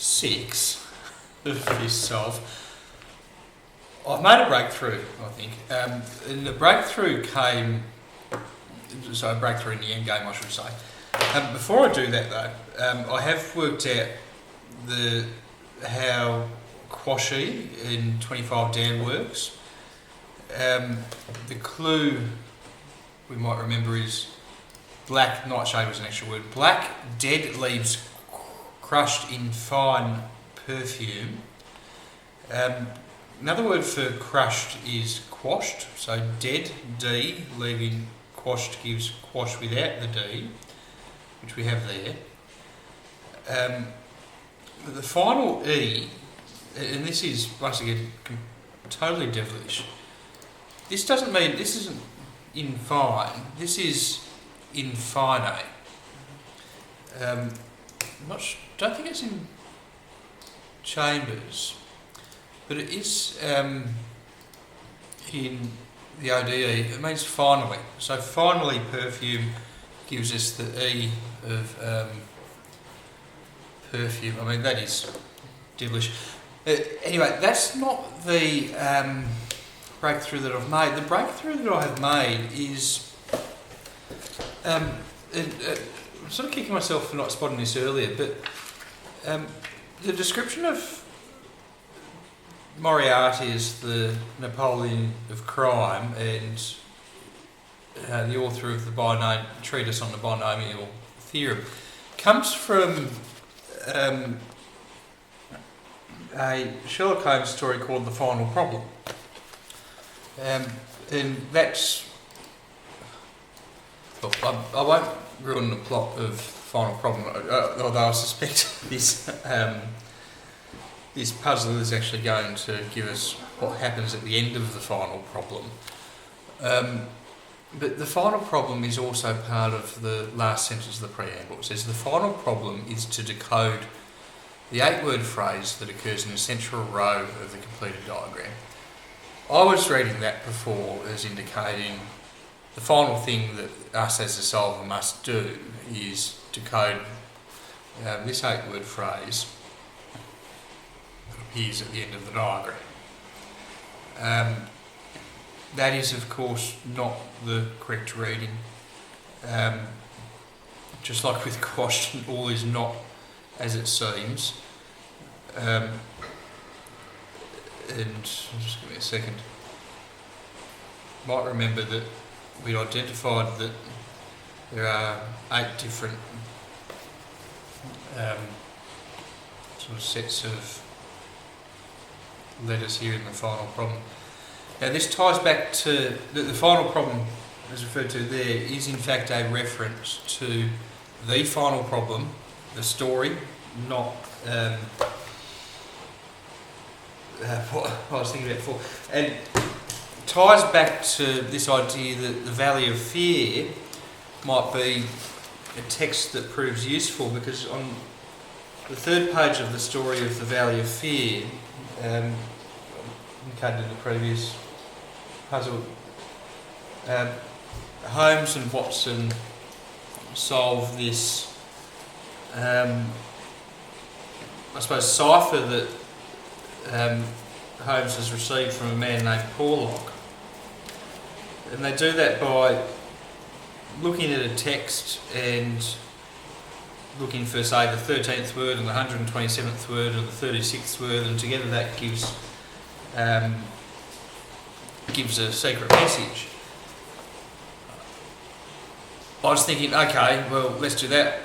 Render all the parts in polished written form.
6 of this solve, I've made a breakthrough, I think. And the breakthrough came, so a breakthrough in the end game, I should say. Before I do that though, I have worked out how quashy in 25 down works. The clue we might remember is black, nightshade was an extra word. Black dead leaves crushed in fine perfume. Another word for crushed is quashed, so dead, D, leaving quashed gives quash without the D, which we have there. The final E, and this is once again totally devilish. This doesn't mean, this isn't in fine, this is in fine. Don't think it's in chambers, but it is in the ODE. It means finally. So finally, perfume gives us the E of perfume. I mean, that is devilish. Anyway, that's not the breakthrough that I've made. The breakthrough that I have made is I'm sort of kicking myself for not spotting this earlier, but the description of Moriarty as the Napoleon of crime and the author of the treatise on the binomial theorem comes from a Sherlock Holmes story called The Final Problem. And that's... Look, I won't ruin the plot of Final Problem, although I suspect this this puzzle is actually going to give us what happens at the end of the final problem. But the final problem is also part of the last sentence of the preamble. It says the final problem is to decode the 8-word phrase that occurs in the central row of the completed diagram. I was reading that before as indicating the final thing that us as a solver must do is decode this 8-word phrase that appears at the end of the diagram. That is, of course, not the correct reading. Just like with quashed, all is not as it seems. And just give me a second. Might remember that we identified that there are 8 different sort of sets of letters here in the final problem. Now this ties back to the final problem, as referred to there, is in fact a reference to the final problem, the story, not what I was thinking about before, and ties back to this idea that the Valley of Fear might be a text that proves useful, because on the 3rd page of the story of the Valley of Fear, indicated in the previous puzzle, Holmes and Watson solve this, I suppose, cipher that Holmes has received from a man named Porlock. And they do that by looking at a text and looking for, say, the 13th word and the 127th word and the 36th word, and together that gives a secret message. I was thinking, okay, well, let's do that.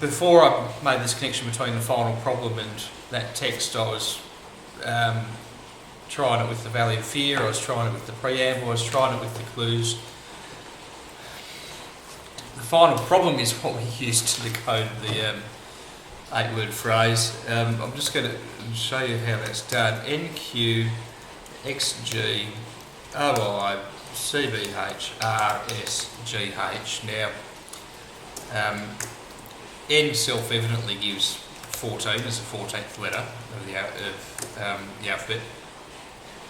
Before I made this connection between the final problem and that text, I was trying it with the Valley of Fear, I was trying it with the preamble, I was trying it with the clues. The final problem is what we use to decode the 8-word phrase. I'm just going to show you how that's done. NQ, XG, OI, CBH, RSGH. Now, N self-evidently gives 14 as the 14th letter of the alphabet. I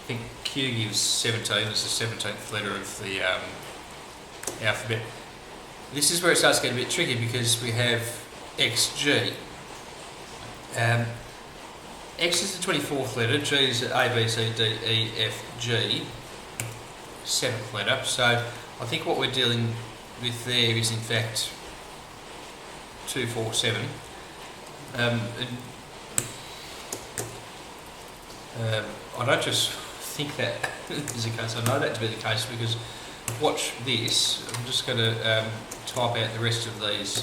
think Q gives 17 as the 17th letter of the alphabet. This is where it starts getting a bit tricky, because we have XG, X is the 24th letter, G is A, B, C, D, E, F, G, 7th letter. So I think what we're dealing with there is in fact 2, 4, 7. I don't just think that is the case, I know that to be the case because watch this. I'm just going to type out the rest of these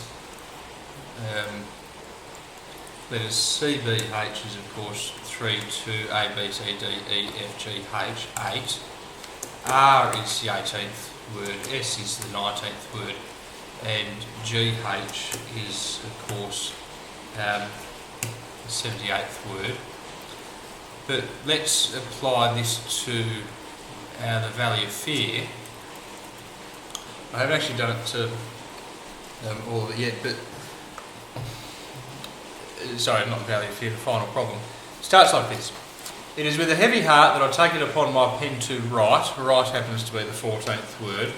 letters. C, B, H is of course 3, 2, A, B, C, D, E, F, G, H, 8. R is the 18th word, S is the 19th word, and G, H is of course the 78th word. But let's apply this to the Valley of Fear. I haven't actually done it to all of it yet, but sorry, not Valley of Fear, the final problem. It starts like this. It is with a heavy heart that I take it upon my pen to write. Write happens to be the 14th word.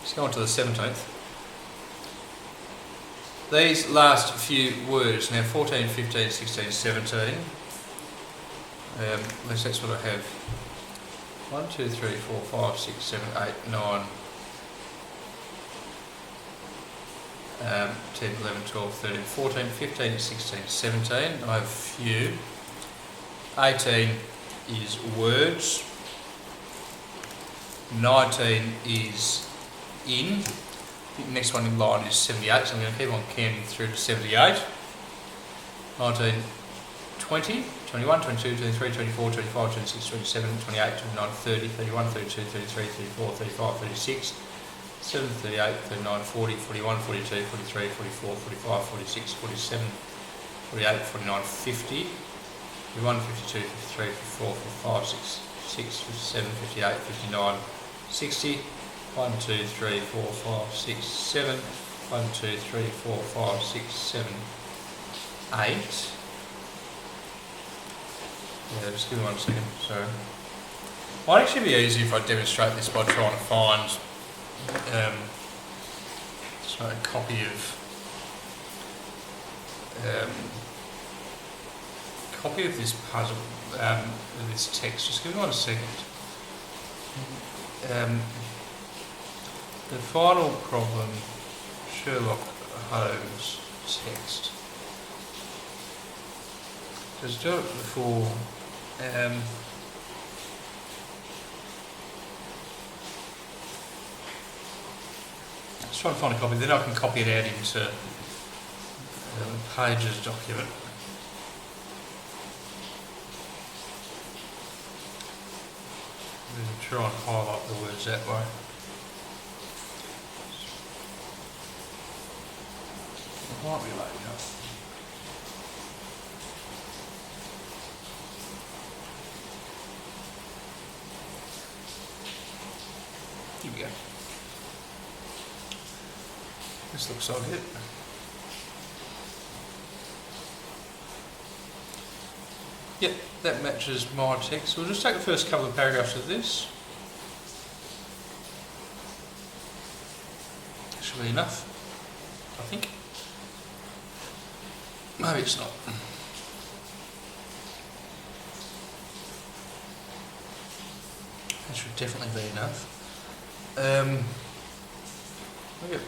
Let's go on to the 17th. These last few words, now 14, 15, 16, 17. Unless that's what I have. 1, 2, 3, 4, 5, 6, 7, 8, 9, 10, 11, 12, 13, 14, 15, 16, 17. I have few. 18 is words. 19 is in. The next one in line is 78, so I'm going to keep on counting through to 78. 19, 20, 21, 22, 23, 24, 25, 26, 27, 28, 29, 30, 31, 32, 33, 34, 35, 36, 7, 38, 39, 40, 41, 42, 43, 44, 45, 46, 47, 48, 49, 50, 51, 52, 53, 54, 55, 56, 57, 58, 59, 60, 1, 2, 3, 4, 5, 6, 7, 1, 2, 3, 4, 5, 6, 7, 8. Yeah, just give me 1 second, sorry. Might actually be easy if I demonstrate this by trying to find a copy of this puzzle, of this text. Just give me 1 second. The final problem, Sherlock Holmes text. Just do it before. Let's try to find a copy, then I can copy it out into Pages document. And try and highlight the words that way. It might be late enough. Here we go. This looks like it. Yep, that matches my text. We'll just take the first couple of paragraphs of this. Should be enough, I think. Maybe it's not. That should definitely be enough. Look at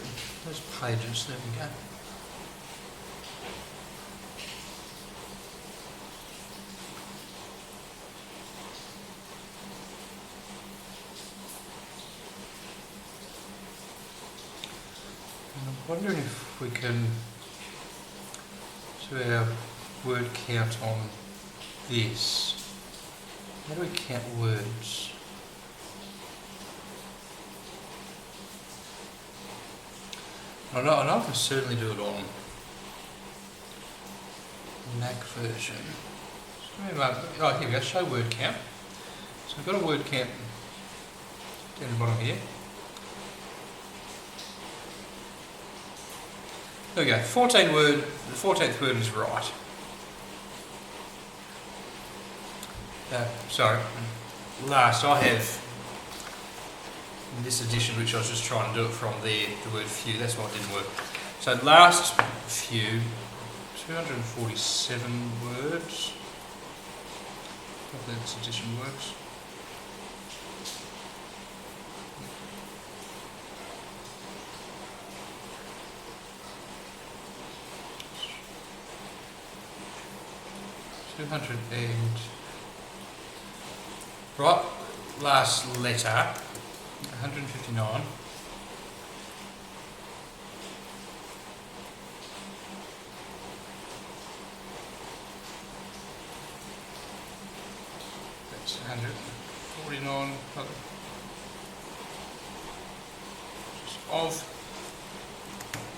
those pages, there we go. And I'm wondering if we can do our word count on this. How do we count words? I know I can certainly do it on Mac version. Oh, here we go, show word count. So I've got a word count down the bottom here. There we go, 14 word, the 14th word is right. Sorry, last I have in this edition, which I was just trying to do it from there, the word few, that's why it didn't work. So last few, 247 words. Hopefully this addition works. Right, last letter, 159. That's 149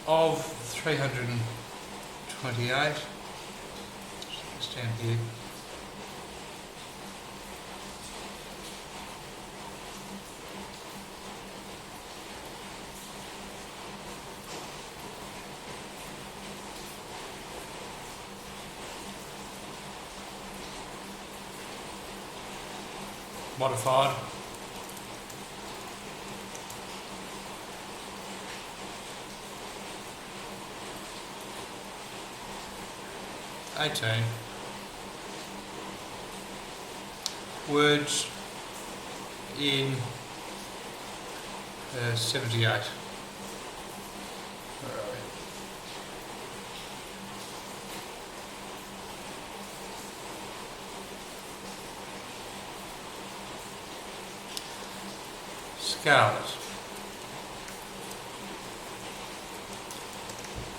of 328. It's down here. Modified. Words in 78. Scarlet.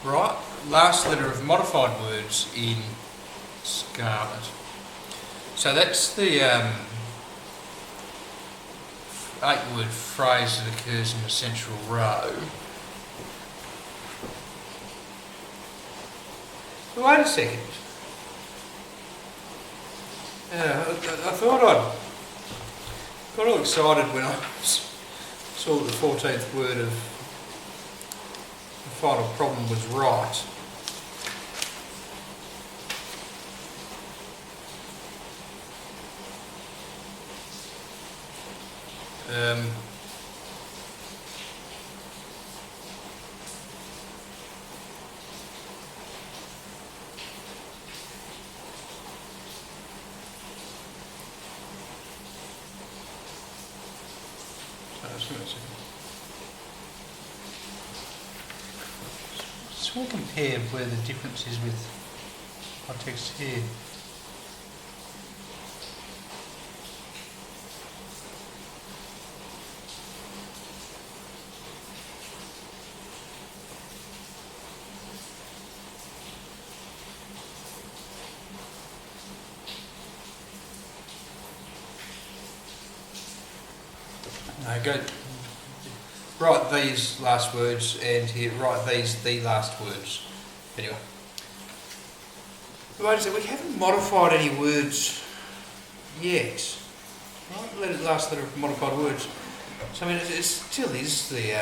Right, last letter of modified words in scarlet. So that's the 8-word phrase that occurs in the central row. But wait a second. I thought I got all excited when I saw that the 14th word of the final problem was right. Just want to compare where the difference is with my text here. No, go write these last words and here write these the last words. Anyway. Wait a second, we haven't modified any words yet. Right, last letter of modified words. So I mean it still is the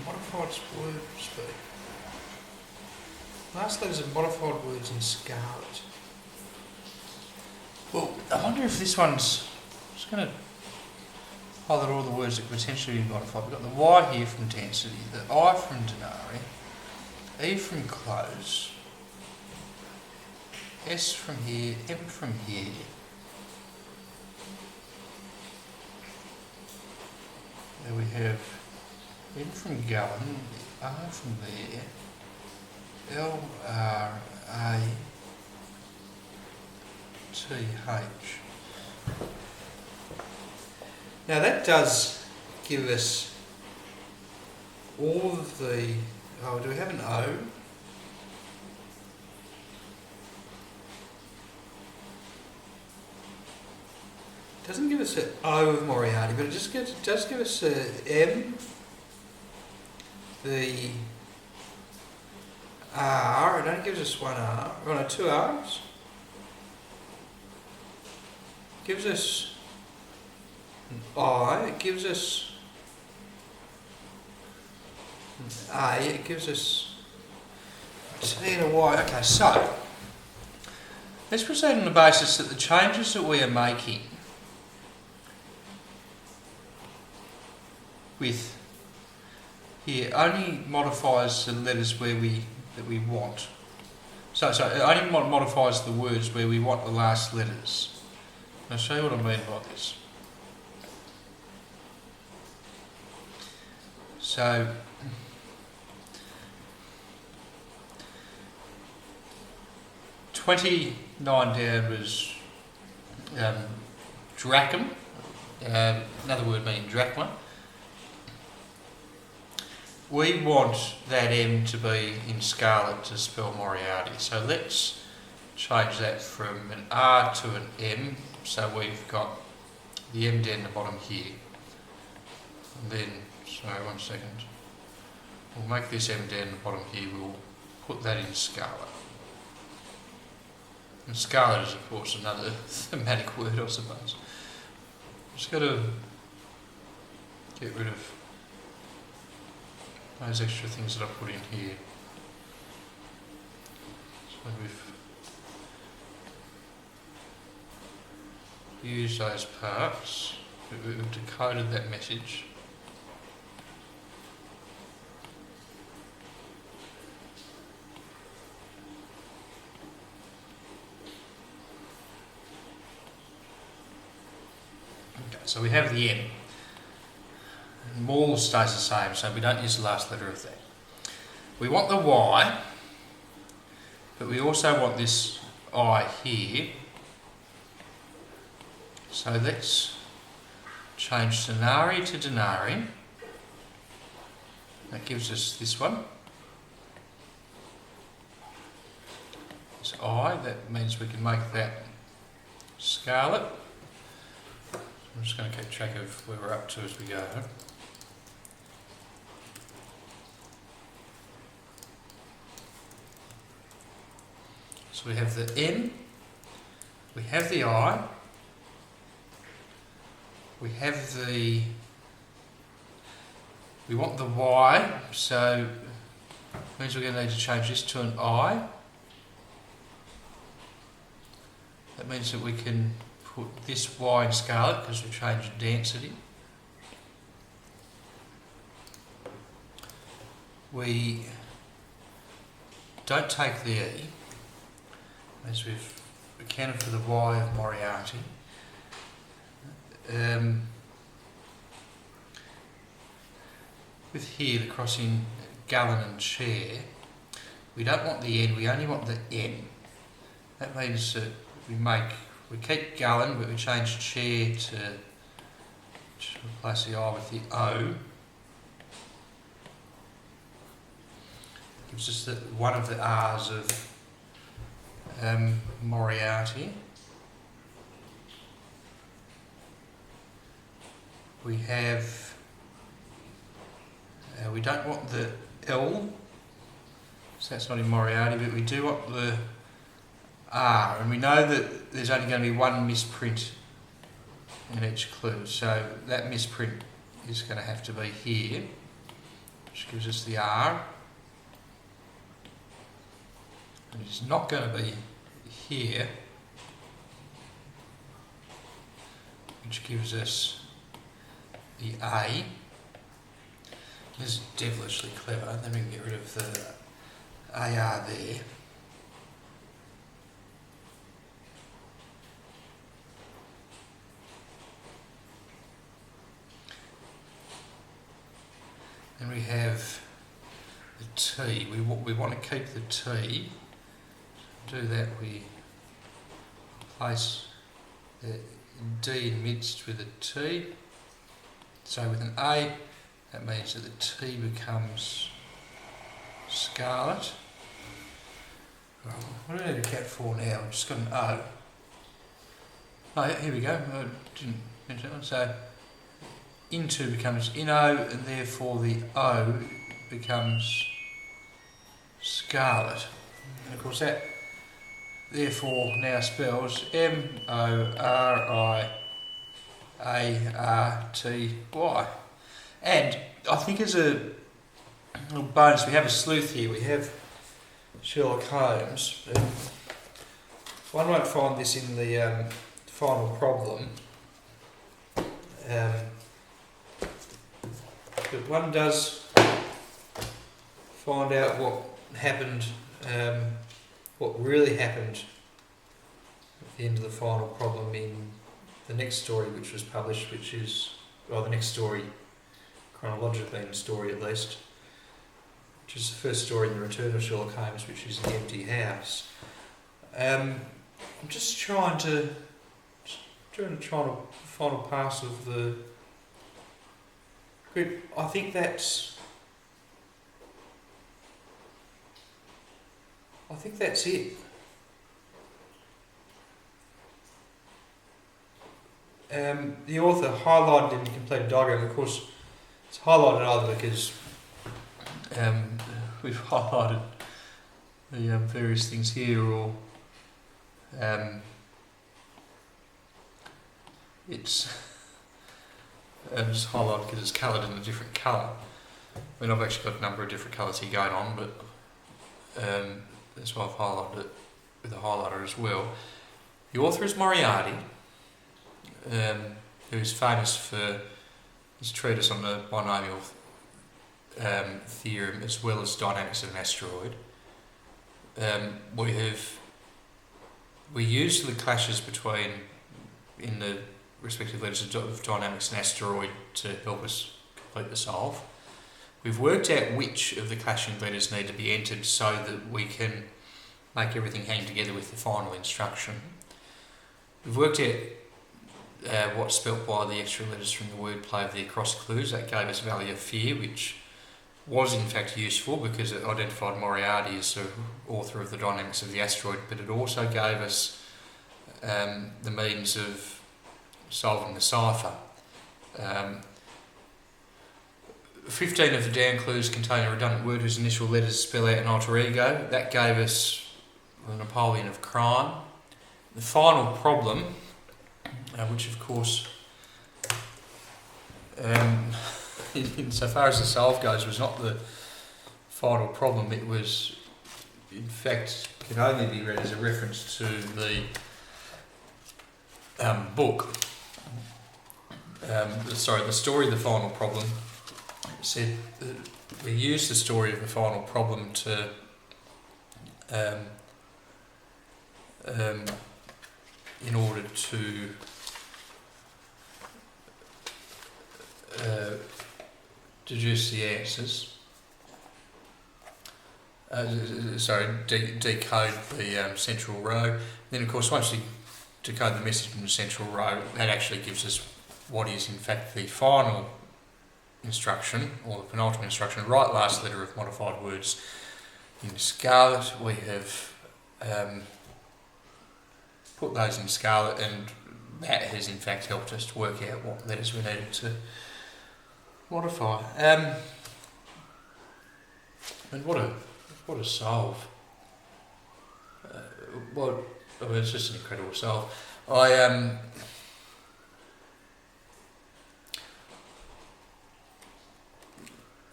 modified words be? Last letters of modified words in scarlet. Well, I wonder if this one's just going to highlight all the words that could potentially be modified. We've got the Y here from density, the I from denari, E from close, S from here, M from here. There we have N from going, R from there, L, R, A, T, H. Now that does give us all of the, oh, do we have an O? It doesn't give us an O of Moriarty, but it just does give us a M, the R, it only gives us one R, oh no, two R's. It gives us an I, it gives us an A, it gives us T and a Y. Okay, so Let's proceed on the basis that the changes that we are making with here only modifies the letters that we want. So it only modifies the words where we want the last letters. I'll show you what I mean by this. So, $29 was drachm, another word meaning drachma. We want that M to be in scarlet to spell Moriarty. So let's change that from an R to an M. So we've got the M down the bottom here. And then, sorry, 1 second. We'll make this M down the bottom here. We'll put that in scarlet. And scarlet is, of course, another thematic word, I suppose. Just got to get rid of those extra things that I put in here. So we've used those parts, we've decoded that message. Okay, so we have the M. More stays the same, so we don't use the last letter of that. We want the Y, but we also want this I here. So let's change denari to denari. That gives us this one. This I, that means we can make that scarlet. I'm just going to keep track of where we're up to as we go. So we have the N, we have the I, we want the Y, so it means we're going to need to change this to an I. That means that we can put this Y in scarlet because we changed density. We don't take the E, as we've accounted for the Y of Moriarty. With here the crossing gallon and chair, we don't want the N, we only want the N. That means that we keep gallon, but we change chair to replace the I with the O. Gives us one of the R's of Moriarty. We have, we don't want the L, so that's not in Moriarty, but we do want the R, and we know that there's only going to be one misprint in each clue, so that misprint is going to have to be here, which gives us the R. And it's not going to be here, which gives us the A. This is devilishly clever. Then we can get rid of the AR there. And we have the T. We want to keep the T. To do that, we replace the D midst with a T. So with an A, that means that the T becomes scarlet. Right, what do I need a cat for now? I've just got an O. Oh, yeah, here we go. I didn't mention that. So into becomes inno, and therefore the O becomes scarlet. And of course that therefore now spells Moriarty. And I think as a little bonus, we have a sleuth here. We have Sherlock Holmes. one won't find this in the final problem, but one does find out what happened, what really happened at the end of the final problem in the next story which was published, which is, well, the next story, chronologically in story at least, which is the first story in the Return of Sherlock Holmes, which is The Empty House. I'm just trying to final pass of the grid. I think that's it. The author highlighted in the completed diagram. Of course, it's highlighted either because we've highlighted the various things here, or it's just highlighted because it's coloured in a different colour. I mean, I've actually got a number of different colours here going on, but that's why I've highlighted it with a highlighter as well. The author is Moriarty, who is famous for his treatise on the binomial theorem as well as dynamics of an asteroid. We use the clashes between, in the respective letters of dynamics and asteroid to help us complete the solve. We've worked out which of the clashing letters need to be entered so that we can make everything hang together with the final instruction. We've worked out what's spelt by the extra letters from the wordplay of the across clues. That gave us Valley of Fear, which was in fact useful because it identified Moriarty as the author of the dynamics of the asteroid, but it also gave us the means of solving the cipher. 15 of the down clues contain a redundant word whose initial letters spell out an alter ego. That gave us the Napoleon of crime. The final problem, which of course, insofar as the solve goes, was not the final problem. It was, in fact, can only be read as a reference to the book. The story of the final problem said that we used the story of the final problem to in order to deduce the answers. Decode the central row. Then, of course, once we decode the message from the central row, that actually gives us what is in fact the final instruction, or the penultimate instruction, right last letter of modified words in scarlet. We have put those in scarlet, and that has in fact helped us to work out what letters we needed to modify. And what a solve! It's just an incredible solve. The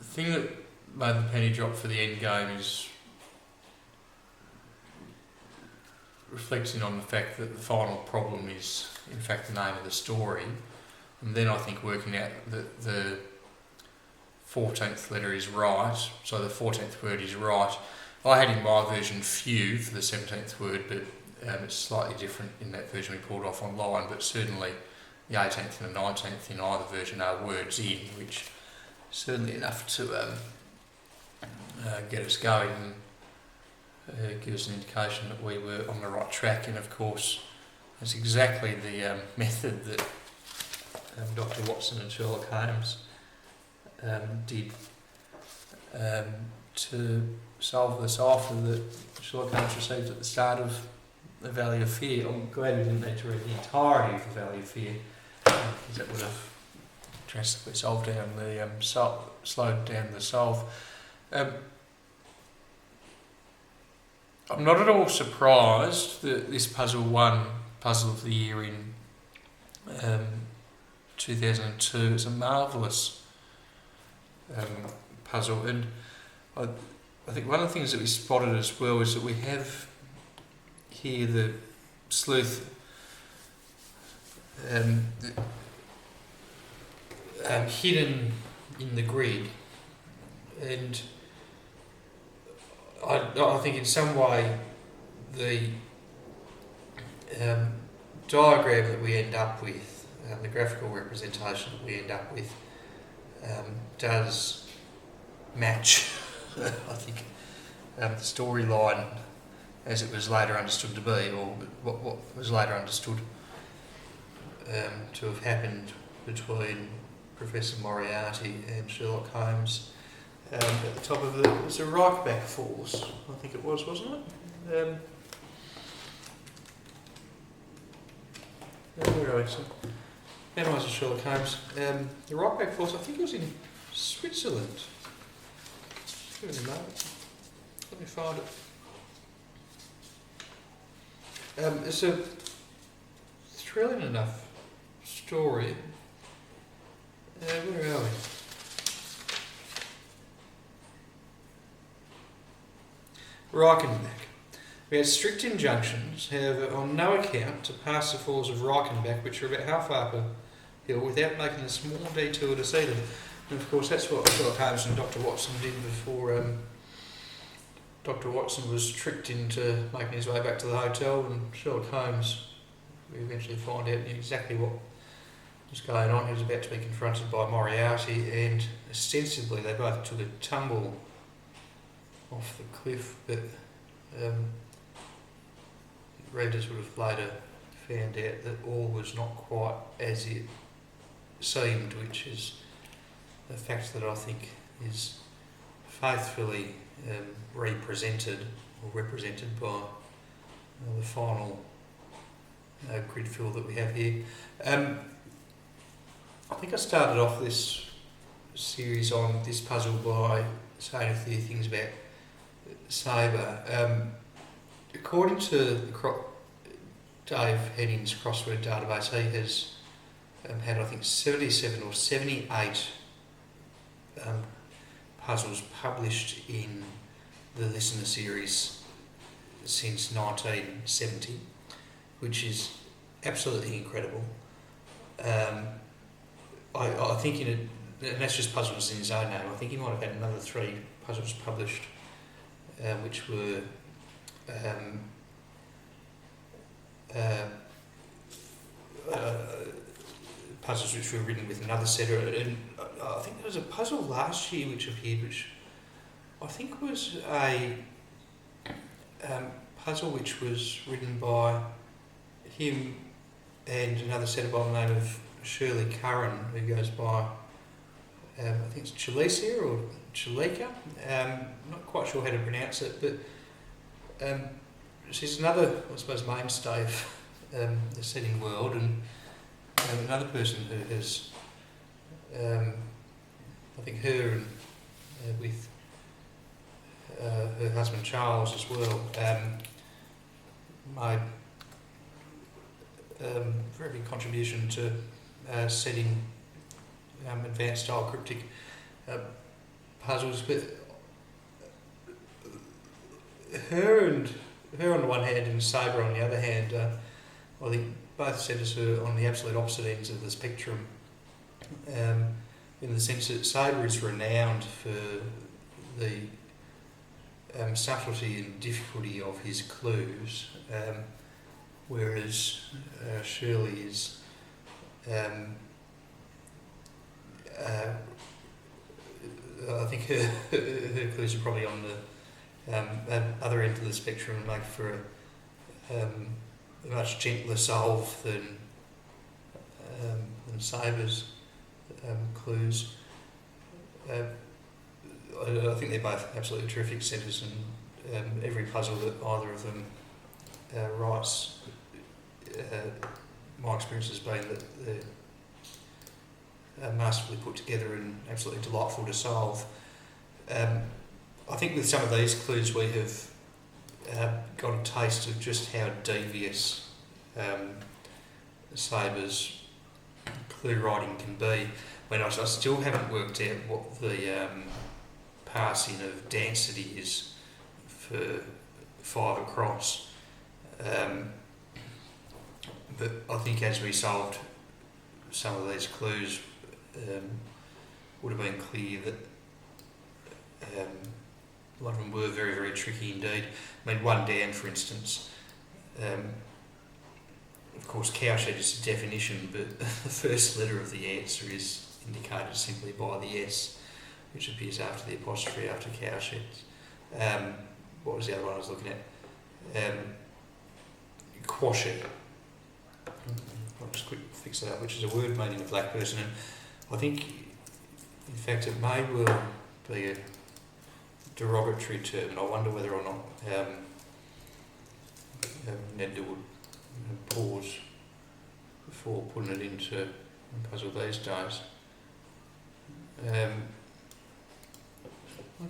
thing that made the penny drop for the end game is reflecting on the fact that the final problem is in fact the name of the story, and then I think working out that the 14th letter is right, so the 14th word is right. I had in my version few for the 17th word, but it's slightly different in that version we pulled off online, but certainly the 18th and the 19th in either version are words in, which is certainly enough to get us going and give us an indication that we were on the right track. And of course, that's exactly the method that Dr. Watson and Sherlock Holmes did to solve the cipher that Sherlock Holmes received at the start of The Valley of Fear. I'm glad we didn't need to read the entirety of The Valley of Fear, because that would have drastically slowed down the solve. I'm not at all surprised that this puzzle won Puzzle of the Year in 2002. It's a marvellous puzzle, and I think one of the things that we spotted as well is that we have here the sleuth hidden in the grid, and I think in some way the diagram that we end up with, the graphical representation that we end up with, does match, I think, the storyline as it was later understood to be, or what was later understood to have happened between Professor Moriarty and Sherlock Holmes. At the top of it was a Reichback force, I think it was, wasn't it? Where are we? Analyzer Sherlock Holmes. The Reichback force, I think it was in Switzerland. Give me a moment. Let me find it. It's a thrilling enough story. Where are we? Reichenbach. We had strict injunctions, however, on no account to pass the falls of Reichenbach, which are about half up a hill, without making a small detour to see them. And of course, that's what Sherlock Holmes and Dr. Watson did before Dr. Watson was tricked into making his way back to the hotel, and Sherlock Holmes, we eventually find out, knew exactly what was going on. He was about to be confronted by Moriarty, and ostensibly they both took a tumble off the cliff, but readers would have later found out that all was not quite as it seemed, which is a fact that I think is faithfully represented by the final grid fill that we have here. I think I started off this series on this puzzle by saying a few things about Sabre. According to the Dave Henning's crossword database, he has had, I think, 77 or 78 puzzles published in the Listener series since 1970, which is absolutely incredible. I think and that's just puzzles in his own name. I think he might have had another 3 puzzles published, which were puzzles which were written with another setter, and I think there was a puzzle last year which appeared, which I think was a puzzle which was written by him and another setter by the name of Shirley Curran, who goes by I think it's Chalicia or Chalika. Not quite sure how to pronounce it, but she's another, I suppose, mainstay of the setting world, and another person who has, I think, her and with her husband Charles as well, made a very big contribution to setting advanced style cryptic puzzles. But her on the one hand and Sabre on the other hand, I think both setters are on the absolute opposite ends of the spectrum, in the sense that Sabre is renowned for the subtlety and difficulty of his clues, whereas Shirley is I think her clues are probably on the other end of the spectrum and make for a much gentler solve than Sabre's clues. I think they're both absolutely terrific setters, and every puzzle that either of them writes, my experience has been that they're masterfully put together and absolutely delightful to solve. I think with some of these clues we have got a taste of just how devious Sabre's clue writing can be. When I still haven't worked out what the passing of density is for 5 across. but I think as we solved some of these clues, would have been clear that a lot of them were very, very tricky indeed. I mean, one down, for instance, of course, cowshed is a definition, but the first letter of the answer is indicated simply by the S, which appears after the apostrophe after cowshed. What was the other one I was looking at? Quashy. I'll just quick fix that up, which is a word meaning a black person. And I think, in fact, it may well be a derogatory term, and I wonder whether or not Nedda would pause before putting it into a puzzle these days. I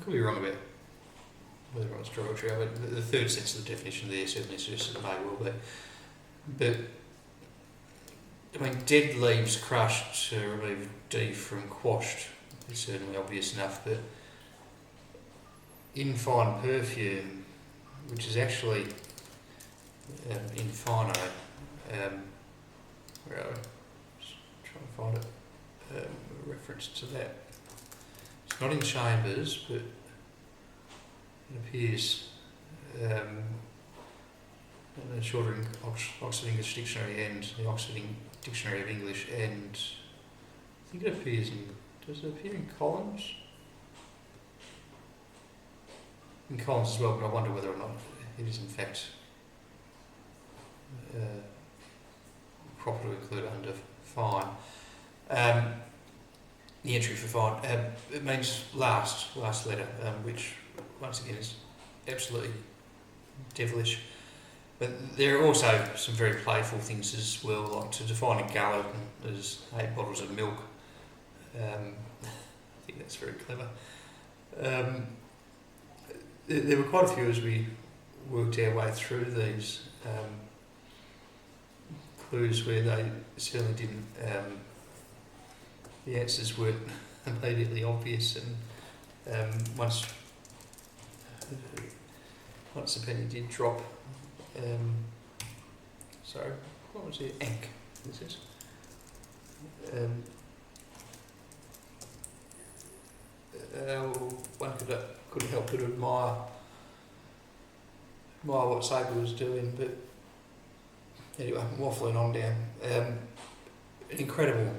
could be wrong about whether or not it's derogatory, but the third sense of the definition there certainly suggests it may well be. But, I mean, dead leaves crushed to remove D from quashed is certainly obvious enough, but in fine perfume, which is actually infino, where are we? Just trying to find it, a reference to that. It's not in chambers, but it appears in the shorter Oxford English Dictionary and the Oxford Dictionary of English, and I think it appears in, does it appear in Collins? In Collins as well, but I wonder whether or not it is in fact proper to include under fine. The entry for fine, it means last letter, which once again is absolutely devilish. But there are also some very playful things as well, like to define a gallon as 8 bottles of milk. I think that's very clever. There were quite a few as we worked our way through these clues where they certainly didn't, the answers weren't immediately obvious, and once the penny did drop, sorry, what was it? Ank, this is. One couldn't help but admire what Sabre was doing, but anyway, waffling on down. An incredible.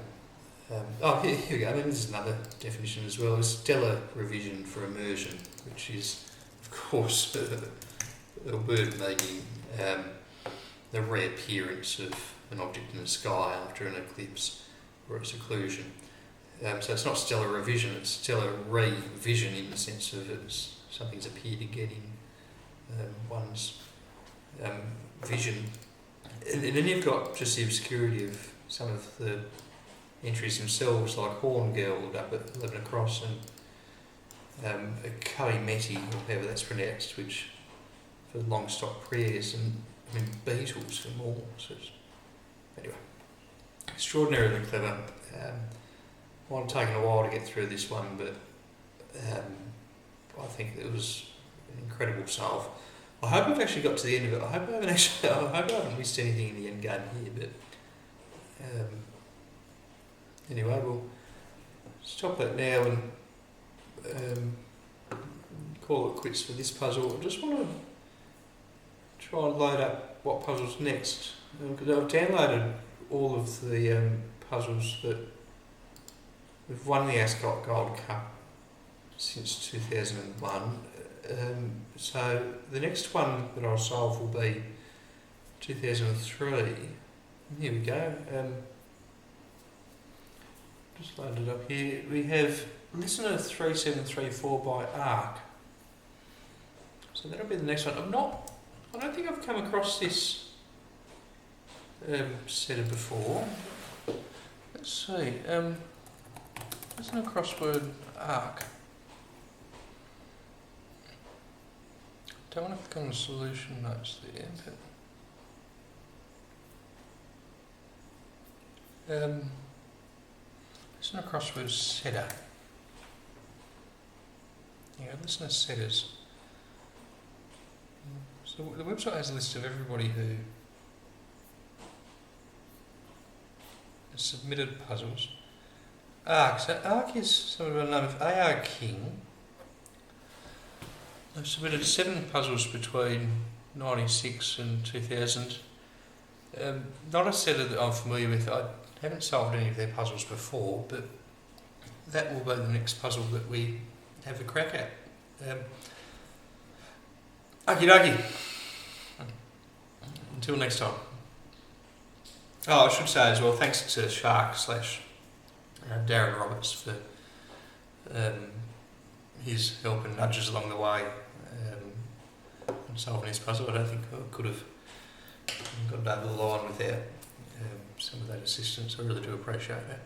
Here we go. I mean, this is another definition as well. A stellar revision for immersion, which is, of course, a word meaning the reappearance of an object in the sky after an eclipse or a seclusion. So it's not stellar revision, it's stellar revision in the sense of something's appeared again in one's vision. And then you've got just the obscurity of some of the entries themselves, like Horn Girl up at 11 across, and a Koimeti, or however that's pronounced, which for long stock prayers, and I mean Beatles and more. So anyway, extraordinarily clever. Might have taken a while to get through this one, but I think it was an incredible solve. I hope I've actually got to the end of it. I hope I haven't missed anything in the end game here. But anyway, we'll stop that now and call it quits for this puzzle. I just want to try and load up what puzzle's next, because I've downloaded all of the puzzles that we've won the Ascot Gold Cup since 2001. So the next one that I'll solve will be 2003. Here we go. Just loaded up here. We have listener 3734 by ARC. So that'll be the next one. I don't think I've come across this setter before. Let's see. Listener crossword ARC. Don't want to click on the solution notes there, but listener crossword setter. Yeah, listener setters. So the website has a list of everybody who submitted puzzles. Arc. So Arc is something by the name of A.R. King. I've submitted 7 puzzles between 96 and 2000. Not a set that I'm familiar with. I haven't solved any of their puzzles before, but that will be the next puzzle that we have a crack at. Okie dokie. Until next time. Oh, I should say as well, thanks to Shark / Darren Roberts for his help and nudges along the way in solving this puzzle. I don't think I could have got it over the line without some of that assistance. I really do appreciate that.